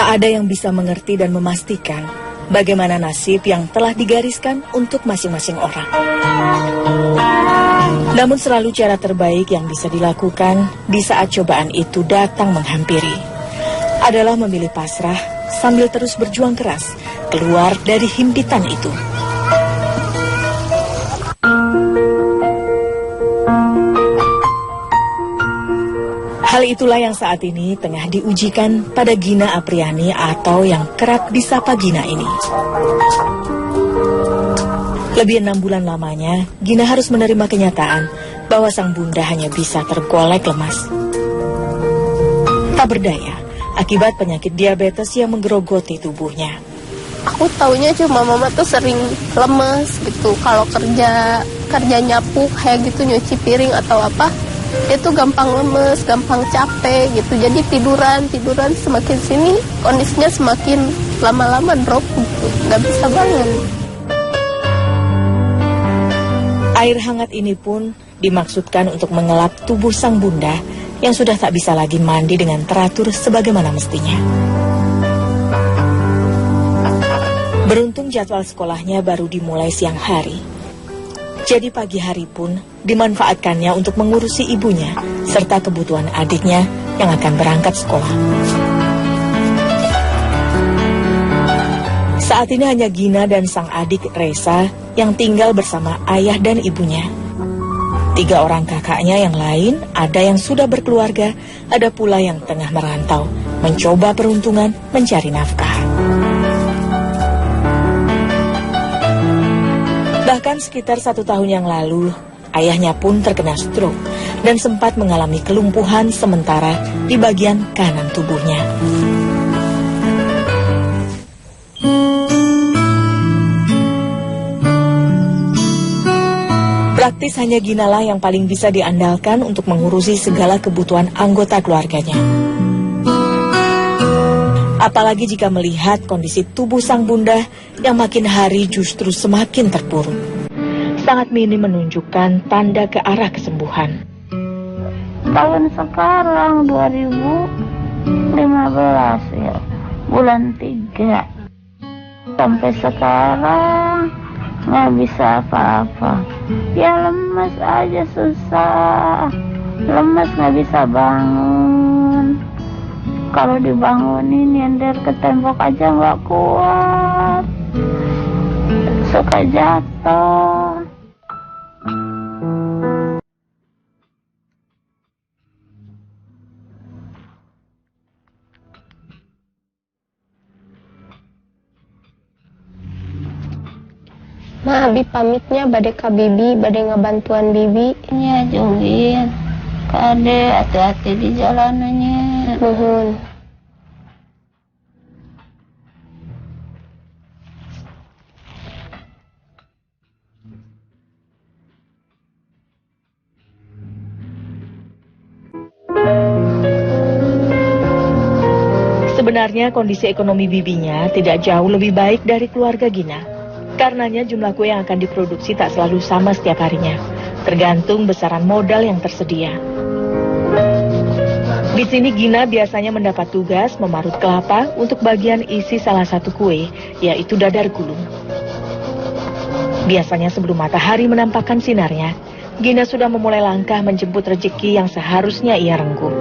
Tak ada yang bisa mengerti dan memastikan bagaimana nasib yang telah digariskan untuk masing-masing orang. Namun selalu cara terbaik yang bisa dilakukan di saat cobaan itu datang menghampiri adalah memilih pasrah sambil terus berjuang keras keluar dari himpitan itu. Hal itulah yang saat ini tengah diujikan pada Gina Apriani atau yang kerap disapa Gina ini. Lebih 6 bulan lamanya, Gina harus menerima kenyataan bahwa sang bunda hanya bisa tergolek lemas. Tak berdaya, akibat penyakit diabetes yang menggerogoti tubuhnya. Aku taunya cuma mama tuh sering lemes gitu. Kalau kerja nyapu kayak gitu, nyuci piring atau apa, itu gampang lemes, gampang capek gitu. Jadi tiduran semakin sini kondisinya semakin lama-lama drop gitu, nggak bisa bangun. Air hangat ini pun dimaksudkan untuk mengelap tubuh sang bunda yang sudah tak bisa lagi mandi dengan teratur sebagaimana mestinya. Beruntung jadwal sekolahnya baru dimulai siang hari. Jadi pagi hari pun dimanfaatkannya untuk mengurusi ibunya serta kebutuhan adiknya yang akan berangkat sekolah. Saat ini hanya Gina dan sang adik Reza yang tinggal bersama ayah dan ibunya. 3 orang kakaknya yang lain ada yang sudah berkeluarga, ada pula yang tengah merantau, mencoba peruntungan mencari nafkah. Bahkan sekitar 1 tahun yang lalu, ayahnya pun terkena stroke dan sempat mengalami kelumpuhan sementara di bagian kanan tubuhnya. Praktis hanya Ginalah yang paling bisa diandalkan untuk mengurusi segala kebutuhan anggota keluarganya. Apalagi jika melihat kondisi tubuh sang bunda yang makin hari justru semakin terpuruk. Sangat minim menunjukkan tanda ke arah kesembuhan. Tahun sekarang 2015 ya, bulan 3. Sampai sekarang nggak bisa apa-apa. Ya lemas aja, susah. Lemas nggak bisa bangun. Kalau dibangunin nyender ke tembok aja nggak kuat. Suka jatuh. Ma, Abi pamitnya bade ka Bibi, bade ngebantuan Bibi. Ya, Jungin. Kade, hati-hati di jalanannya. Nuhun. Sebenarnya kondisi ekonomi bibinya tidak jauh lebih baik dari keluarga Gina. Karenanya jumlah kue yang akan diproduksi tak selalu sama setiap harinya, tergantung besaran modal yang tersedia. Di sini Gina biasanya mendapat tugas memarut kelapa untuk bagian isi salah satu kue, yaitu dadar gulung. Biasanya sebelum matahari menampakkan sinarnya, Gina sudah memulai langkah menjemput rezeki yang seharusnya ia rengkuh.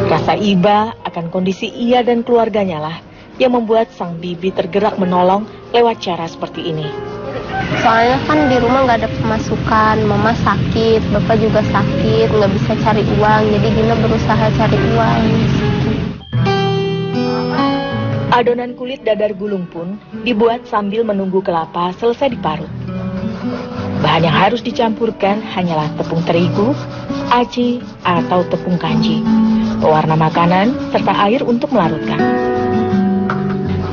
Rasa iba akan kondisi ia dan keluarganya lah yang membuat sang bibi tergerak menolong lewat cara seperti ini. Soalnya kan di rumah nggak ada pemasukan, mama sakit, bapak juga sakit, nggak bisa cari uang, jadi Gina berusaha cari uang. Adonan kulit dadar gulung pun dibuat sambil menunggu kelapa selesai diparut. Bahan yang harus dicampurkan hanyalah tepung terigu, aci, atau tepung kanji, pewarna makanan, serta air untuk melarutkan.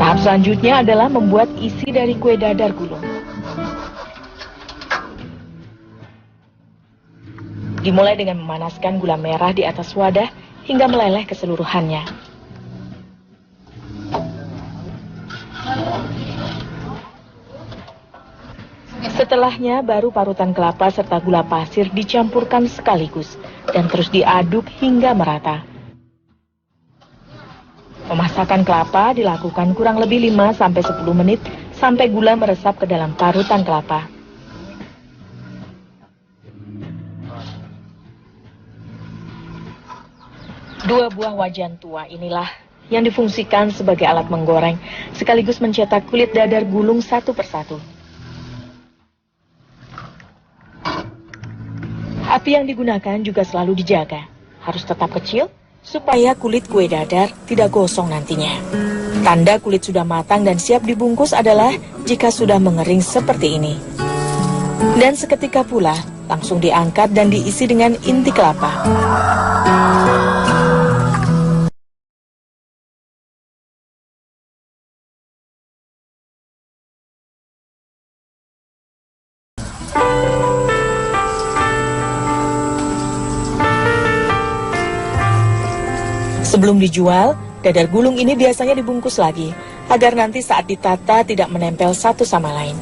Tahap selanjutnya adalah membuat isi dari kue dadar gulung. Dimulai dengan memanaskan gula merah di atas wadah hingga meleleh keseluruhannya. Setelahnya baru parutan kelapa serta gula pasir dicampurkan sekaligus dan terus diaduk hingga merata. Pemasakan kelapa dilakukan kurang lebih 5-10 menit sampai gula meresap ke dalam parutan kelapa. Dua buah wajan tua inilah yang difungsikan sebagai alat menggoreng sekaligus mencetak kulit dadar gulung satu persatu. Api yang digunakan juga selalu dijaga, harus tetap kecil supaya kulit kue dadar tidak gosong nantinya. Tanda kulit sudah matang dan siap dibungkus adalah jika sudah mengering seperti ini. Dan seketika pula langsung diangkat dan diisi dengan inti kelapa. Sebelum dijual, dadar gulung ini biasanya dibungkus lagi, agar nanti saat ditata tidak menempel satu sama lain.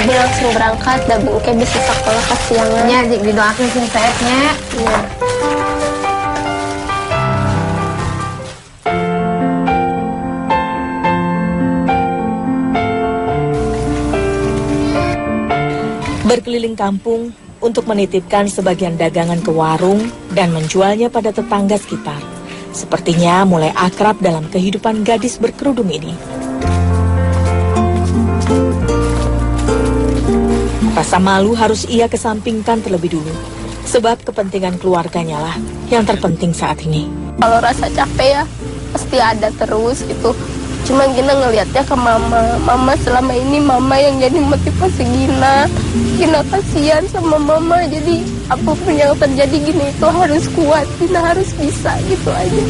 Dia langsung berangkat, dan bengke bisa sekolah kesiangan. Ya, didoakan sih saatnya. Ya. Berkeliling kampung untuk menitipkan sebagian dagangan ke warung dan menjualnya pada tetangga sekitar. Sepertinya mulai akrab dalam kehidupan gadis berkerudung ini. Rasa malu harus ia kesampingkan terlebih dulu, sebab kepentingan keluarganya lah yang terpenting saat ini. Kalau rasa capek ya pasti ada terus gitu. Cuma Gina ngelihatnya ke mama. Mama selama ini mama yang jadi motivasi Gina. Gina kasihan sama mama. Jadi apapun yang terjadi Gina itu harus kuat. Gina harus bisa gitu aja.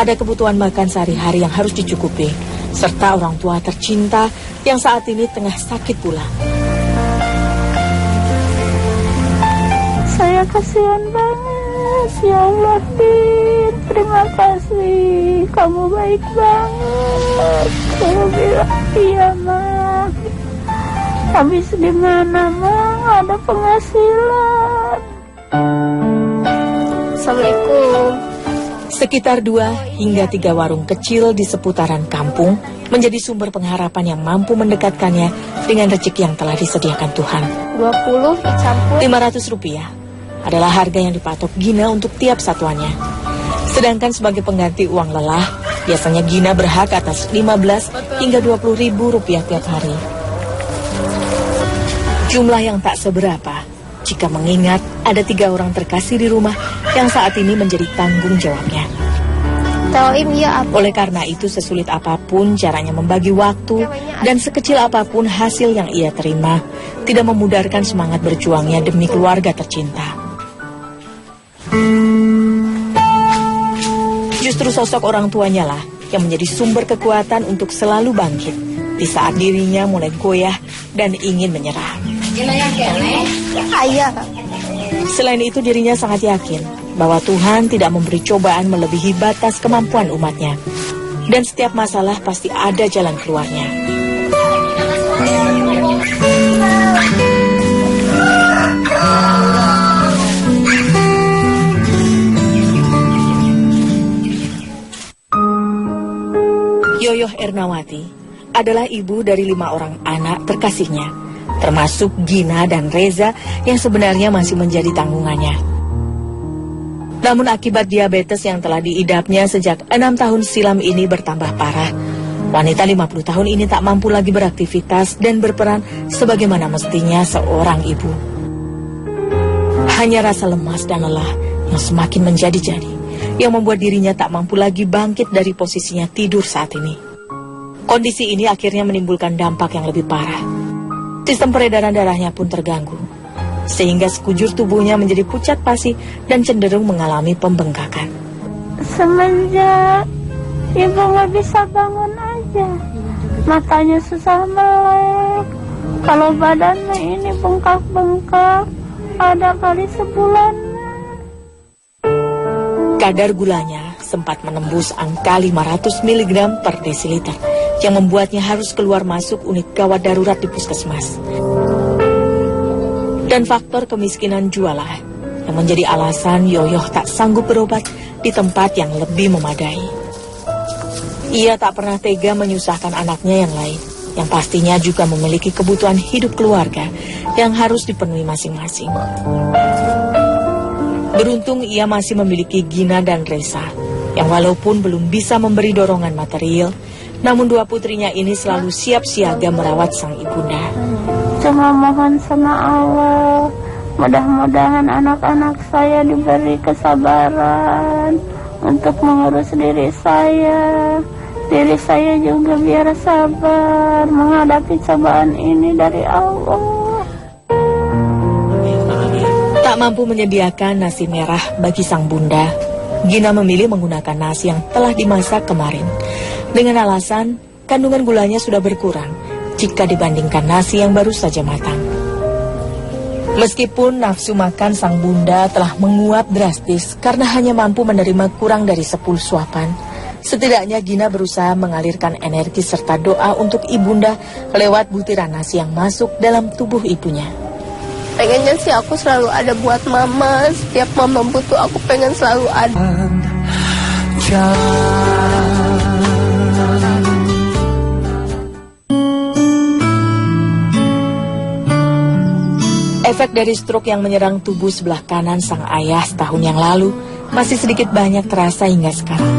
Ada kebutuhan makan sehari-hari yang harus dicukupi, serta orang tua tercinta yang saat ini tengah sakit pula. Saya kasihan banget. Ya Allah, Din, terima kasih. Kamu baik banget. Kamu bilang, iya, Mak. Habis gimana, Mak? Ada penghasilan. Assalamualaikum. Sekitar 2 hingga 3 warung kecil di seputaran kampung menjadi sumber pengharapan yang mampu mendekatkannya dengan rezeki yang telah disediakan Tuhan. 20 dicampur. Rp500 adalah harga yang dipatok Gina untuk tiap satuannya. Sedangkan sebagai pengganti uang lelah, biasanya Gina berhak atas 15 hingga 20 ribu rupiah tiap hari. Jumlah yang tak seberapa jika mengingat ada 3 orang terkasih di rumah yang saat ini menjadi tanggung jawabnya. Oleh karena itu, sesulit apapun caranya membagi waktu dan sekecil apapun hasil yang ia terima, tidak memudarkan semangat berjuangnya demi keluarga tercinta. Justru sosok orang tuanya lah yang menjadi sumber kekuatan untuk selalu bangkit di saat dirinya mulai goyah dan ingin menyerah. Selain itu, dirinya sangat yakin bahwa Tuhan tidak memberi cobaan melebihi batas kemampuan umatnya, dan setiap masalah pasti ada jalan keluarnya. Yoyoh Ernawati adalah ibu dari 5 orang anak terkasihnya, termasuk Gina dan Reza yang sebenarnya masih menjadi tanggungannya. Namun akibat diabetes yang telah diidapnya sejak 6 tahun silam ini bertambah parah, wanita 50 tahun ini tak mampu lagi beraktivitas dan berperan sebagaimana mestinya seorang ibu. Hanya rasa lemas dan lelah yang semakin menjadi-jadi yang membuat dirinya tak mampu lagi bangkit dari posisinya tidur saat ini. Kondisi ini akhirnya menimbulkan dampak yang lebih parah. Sistem peredaran darahnya pun terganggu, sehingga sekujur tubuhnya menjadi pucat pasi dan cenderung mengalami pembengkakan. Semenjak ibu nggak bisa bangun aja, matanya susah melek. Kalau badannya ini bengkak-bengkak, ada kali sebulan. Kadar gulanya sempat menembus angka 500 mg per desiliter yang membuatnya harus keluar masuk unit gawat darurat di puskesmas. Dan faktor kemiskinan jualah yang menjadi alasan Yoyoh tak sanggup berobat di tempat yang lebih memadai. Ia tak pernah tega menyusahkan anaknya yang lain, yang pastinya juga memiliki kebutuhan hidup keluarga yang harus dipenuhi masing-masing. Beruntung ia masih memiliki Gina dan Resa, yang walaupun belum bisa memberi dorongan material, namun dua putrinya ini selalu siap siaga merawat sang ibunda. Cuma mohon sama Allah, mudah-mudahan anak-anak saya diberi kesabaran untuk mengurus diri saya. Diri saya juga biar sabar menghadapi cobaan ini dari Allah. Tak mampu menyediakan nasi merah bagi sang bunda, Gina memilih menggunakan nasi yang telah dimasak kemarin, dengan alasan kandungan gulanya sudah berkurang jika dibandingkan nasi yang baru saja matang. Meskipun nafsu makan sang bunda telah menguap drastis karena hanya mampu menerima kurang dari 10 suapan, setidaknya Gina berusaha mengalirkan energi serta doa untuk ibunda lewat butiran nasi yang masuk dalam tubuh ibunya. Pengennya sih aku selalu ada buat mama. Setiap mama butuh aku pengen selalu ada. Efek dari stroke yang menyerang tubuh sebelah kanan sang ayah setahun yang lalu masih sedikit banyak terasa hingga sekarang.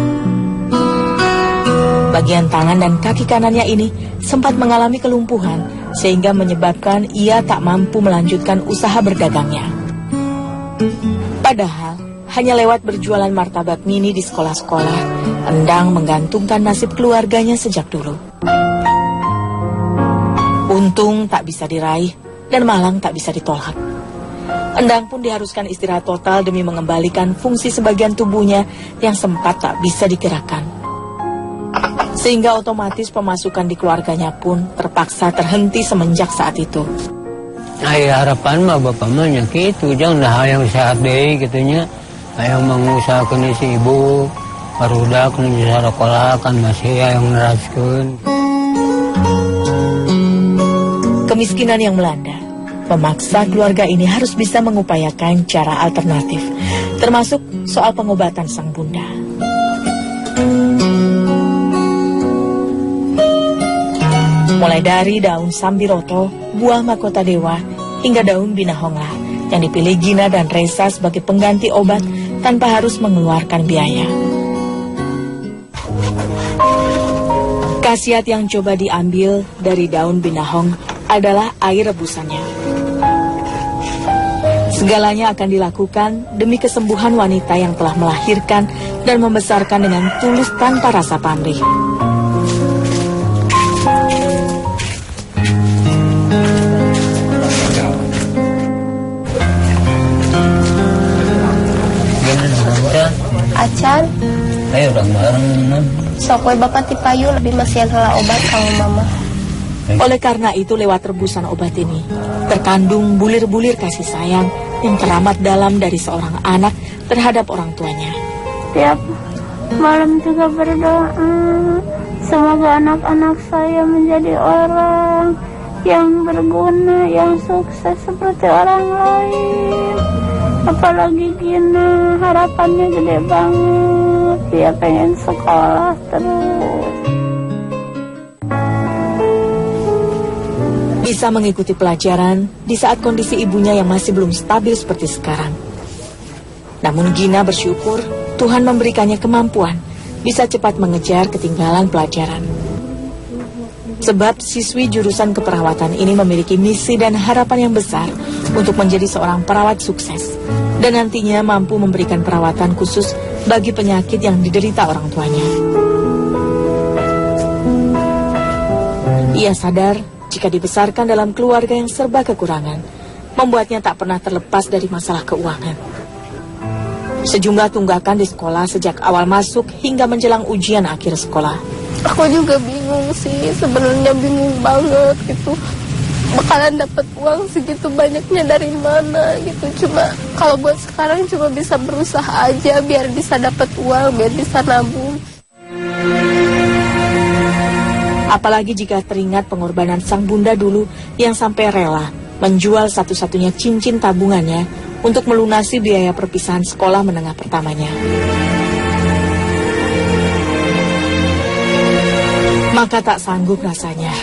Bagian tangan dan kaki kanannya ini sempat mengalami kelumpuhan sehingga menyebabkan ia tak mampu melanjutkan usaha berdagangnya. Padahal hanya lewat berjualan martabak mini di sekolah-sekolah, Endang menggantungkan nasib keluarganya sejak dulu. Untung tak bisa diraih dan malang tak bisa ditolak. Endang pun diharuskan istirahat total demi mengembalikan fungsi sebagian tubuhnya yang sempat tak bisa digerakkan. Sehingga otomatis pemasukan di keluarganya pun terpaksa terhenti semenjak saat itu. Harapan mah bapak mah gitu, jangan dah yang sehat deh gitunya. Yang mengusahakan si ibu, barudak nu sekolah kan masih yang neraskeun. Kemiskinan yang melanda memaksa keluarga ini harus bisa mengupayakan cara alternatif, termasuk soal pengobatan sang bunda. Mulai dari daun sambiroto, buah mahkota dewa, hingga daun binahongla yang dipilih Gina dan Resa sebagai pengganti obat tanpa harus mengeluarkan biaya. Khasiat yang coba diambil dari daun binahong adalah air rebusannya. Segalanya akan dilakukan demi kesembuhan wanita yang telah melahirkan dan membesarkan dengan tulus tanpa rasa pamrih. Acan, Ayo orang bareng. sok we bapak tipayu lebih masihan heula obat kalau mama. Oleh karena itu lewat rebusan obat ini terkandung bulir-bulir kasih sayang yang teramat dalam dari seorang anak terhadap orang tuanya. Tiap malam juga berdoa, semoga anak-anak saya menjadi orang yang berguna, yang sukses seperti orang lain. Apalagi Gina, harapannya gede banget, dia pengen sekolah terus. Bisa mengikuti pelajaran di saat kondisi ibunya yang masih belum stabil seperti sekarang. Namun Gina bersyukur Tuhan memberikannya kemampuan bisa cepat mengejar ketinggalan pelajaran. Sebab siswi jurusan keperawatan ini memiliki misi dan harapan yang besar untuk menjadi seorang perawat sukses dan nantinya mampu memberikan perawatan khusus bagi penyakit yang diderita orang tuanya. Ia sadar jika dibesarkan dalam keluarga yang serba kekurangan, membuatnya tak pernah terlepas dari masalah keuangan. Sejumlah tunggakan di sekolah sejak awal masuk hingga menjelang ujian akhir sekolah. Aku juga bingung sih, sebenarnya bingung banget gitu. Bakalan dapat uang segitu banyaknya dari mana gitu. Cuma kalau buat sekarang cuma bisa berusaha aja biar bisa dapat uang, biar bisa nabung. Apalagi jika teringat pengorbanan sang bunda dulu yang sampai rela menjual satu-satunya cincin tabungannya untuk melunasi biaya perpisahan sekolah menengah pertamanya. Maka tak sanggup rasanya